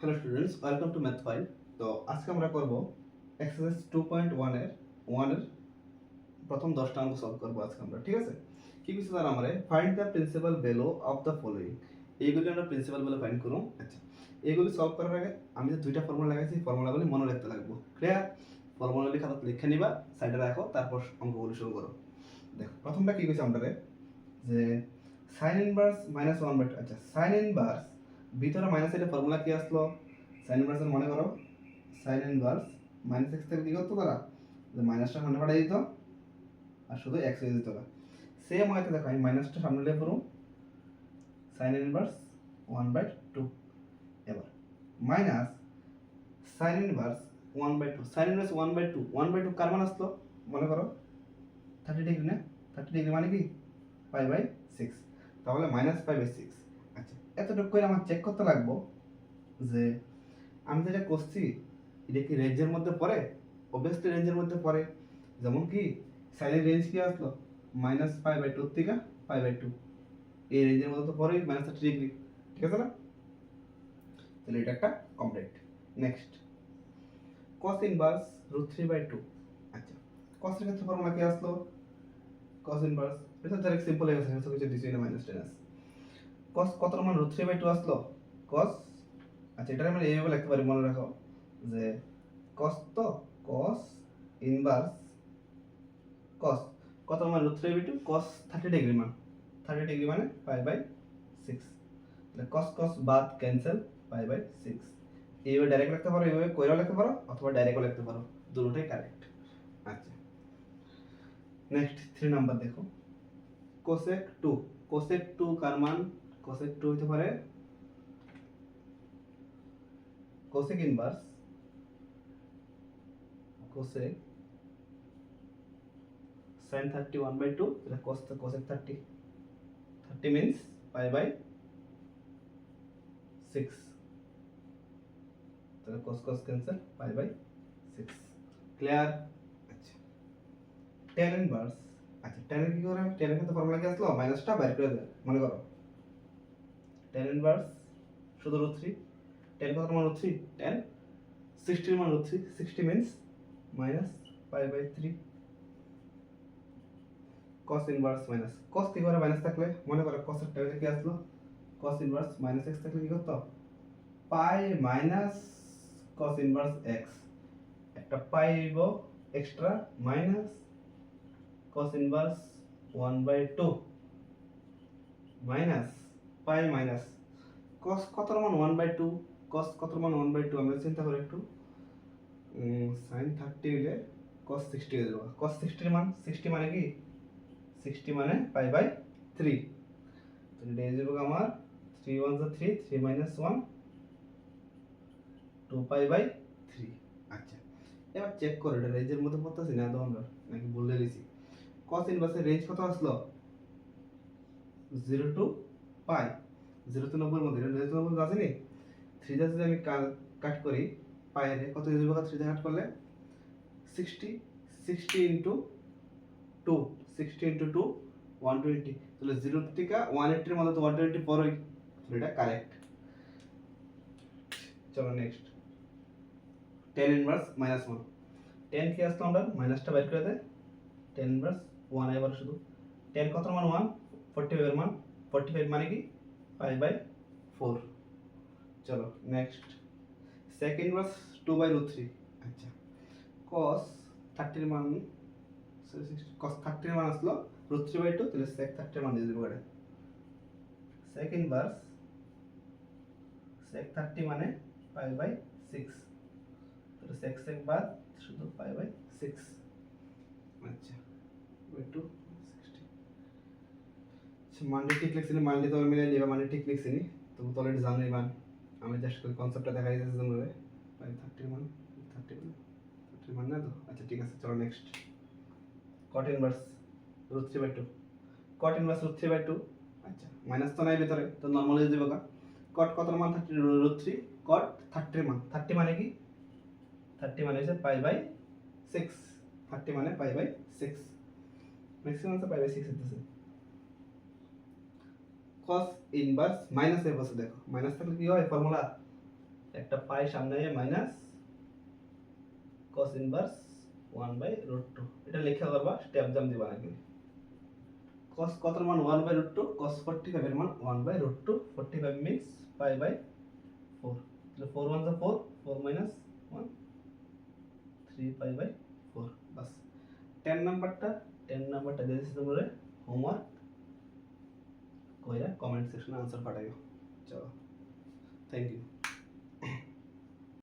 Hello students, welcome to math file. তো আজকে আমরা করব এক্সারসাইজ 2.1 এর 1 এর প্রথম 10টা অঙ্ক সলভ করব আজকে আমরা। ঠিক আছে, কি কিছু জানা আমারে find the principal value of the following. এইগুলি আমরা প্রিন্সিপাল ভ্যালু ফাইন্ড করব। আচ্ছা, এইগুলি সলভ করার আগে আমি যে দুইটা ফর্মুলা লাগাইছি ফর্মুলাগুলি মনে রাখতে লাগবে। ক্লিয়ার? ফর্মুলাগুলি খাতাতে লিখে নিবা, সাইডে রাখো, তারপর অঙ্কগুলি শুরু করো। দেখো প্রথমটা কি কইছে আমাদের যে sin ইনভার্স -1/2। আচ্ছা, sin ইনভার্স ভিতরে মাইনাস এর ফর্মুলা কি আসলো? sin ইনভার্স এর মনে করো sin ইনভার্স -x থেকে কি করতে পারা যে মাইনাসটা সামনে পাঠিয়ে দিত আর শুধু x হয়ে যেত। সেম হয়তো দেখো আমি মাইনাসটা সামনে লিখে পড়ো sin ইনভার্স 1/2। এবার minus sin inverse 1/2। sin inverse 1/2 1/2 কার মান আসলো? মনে করো 30 ডিগ্রি না? 30 ডিগ্রি মানে কি π/6, তাহলে -π/6। আচ্ছা, এতটুকু করে আমার চেক করতে লাগবো যে আমি যেটা করছি এটা কি রেঞ্জের মধ্যে পড়ে? অবভিয়াসলি রেঞ্জের মধ্যে পড়ে। যেমন কি সাইনের রেঞ্জ কি আসলো -π/2 থেকে π/2, এই রেঞ্জের মধ্যে তো পড়েই -30 ডিগ্রি। ঠিক আছে না? তাহলে এটা একটা কমপ্লিট। Next cos inverse √3/2। আচ্ছা, cos এর ক্ষেত্রে ফর্মুলা কি আসলো? cos ইনভার্স এটা ডাইরেক্ট সিম্পল হয়ে গেছে, কিছু কিছু দিছি না মাইনাস টেনাস। cos কত মান √3/2 আসলো? cos, আচ্ছা এটা আমরা এইভাবে লিখতে পারি, মনে রাখো যে cos তো cos ইনভার্স cos কত মান √3/2 cos 30 ডিগ্রি মান 30 ডিগ্রি মানে π/6। তাহলে cos cos বাদ ক্যান্সেল π/6। এইভাবে ডাইরেক্ট লিখতে পারো, এইভাবে কইরাও লিখতে পারো অথবা ডাইরেক্টও লিখতে পারো, দুটোই কারেক্ট। আচ্ছা, নেক্সট 3 নাম্বার দেখো cosec 2। cosec 2 কার মান? cosec 2 হতে পারে cosec ইনভার্স cosec sin 30 1/2, তাহলে cos তো cosec 30 means π/6, তাহলে cos cos ক্যান্সেল π/6। ক্লিয়ার? আচ্ছা, tan ইনভার্স। আচ্ছা, tan এর কি করে? tan এর ক্ষেত্রে ফর্মুলা কি আসলো? মাইনাসটা বাইরে করে দেয়, মনে করো tan ইনভার্স শুধু √3। tan কত মান √3? tan 60 এর মান √3, 60 means -π/3। cos inverse minus cos কি করে মাইনাস থাকলে? মনে করো cos এর টাইমে কি আসলো? cos ইনভার্স -x থাকলে কি করতে? পাই মাইনাস cos ইনভার্স x, একটা পাই দিব extra minus cos inverse 1/2 minus পাই মাইনাস cos কত মান 1/2, cos কত মান 1/2 আমরা চিন্তা করি একটু। sin 30 হলে cos 60 হয়ে যাবে। cos 60 এর মান 60 মানে কি? 60 মানে π/3। তো এটা হয়ে যাবে আমার 3 1 3, 3 1 2π/3। আচ্ছা, এবার চেক করো এটা রেঞ্জের মধ্যে পড়তেছি না তো আমরা, নাকি বলে দিছি। cos ইনভার্সের রেঞ্জ কত আসলো? 0 to π, 0 to 90 এর মধ্যে। 0 to 90 আসেনি? 3 দিয়ে যদি আমি কাট করি পাই এর কত হয়ে যাবে? 3 দিয়ে কাট করলে 60, 60 into 2, 60 into 2 120। তাহলে 0 থেকে 180 এর মধ্যে তো 120 পড়ই, তাহলে এটা কারেক্ট। চলো নেক্সট tan ইনভার্স -1। tan কি আসলো? আমরা মাইনাসটা বের করে দেই, tan ইনভার্স 1 এবার শুধু tan কত মান 1, 45 এর মান 45 মানে কি π/4। চলো নেক্সট sec ইনভার্স 2/√3। আচ্ছা, cos 30 এর মান cos 30 এর মান আসলো √3/2, তাহলে sec 30 এর মান দিয়ে দেব এটা। sec ইনভার্স sec 30 মানে π/6, তাহলে sec sec বাদ শুধু π/6। আচ্ছা, একটু 60 মানটি ঠিক লিখছিনি, মানটি তো মিলাই লিবা, মানে ঠিক লিখছিনি তুমি তো অলরেডি জানোই মান। আমি জাস্ট করে কনসেপ্টটা দেখাই দিয়েছি তোমরা। 30 মান 30 মান না তো? আচ্ছা ঠিক আছে, চলো next cot inverse √3/2। cot inverse √3/2। আচ্ছা, মাইনাস তো নাই ভিতরে, তো নরমাল হয়ে যাবে। cot কত মান? 30 √3। cot 30 মান 30 মানে কি? 30 মানে হচ্ছে π/6, 30 মানে π/6, ম্যাক্সিমাম তো π/6 হইতেছে। cos ইনভার্স মাইনাস এর বসে দেখো, মাইনাস থাকলে কি হয় ফর্মুলা? একটা পাই সামনে মাইনাস cos ইনভার্স 1/√2 এটা লেখা করবা স্টেপ জাম দিবা নাকি cos কত মান 1/√2 cos 45 এর মান 1/√2 45 means pi by 4 তাহলে 4 1 is 4 4 minus 1 3 pi by 4 বাস 10 নাম্বারটা দিয়ে দিছি তোমরা হোমওয়ার্ক কইরা কমেন্ট সেকশনে আনসার পাঠাইও চলো থ্যাংক ইউ